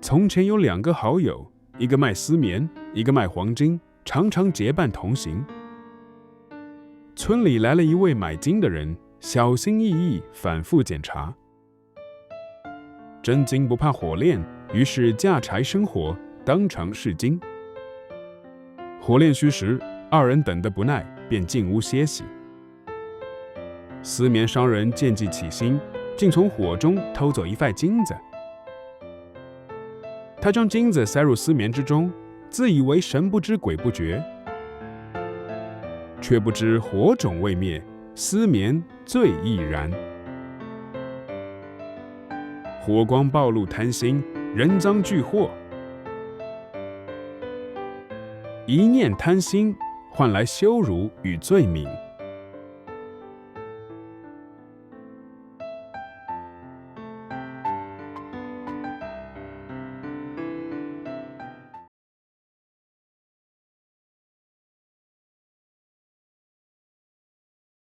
从前有2个好友，一个卖丝棉，一个卖黄金，常常结伴同行。村里来了一位买金的人，小心翼翼，反复检查。真金不怕火炼，于是架柴生火，当场试金。火炼虚时，2人等得不耐，便进屋歇息。丝棉商人见计起心，竟从火中偷走一块金子。他将金子塞入丝棉之中，自以为神不知鬼不觉，却不知火种未灭，丝棉最易燃。火光暴露贪心，人赃俱获。一念贪心，换来羞辱与罪名。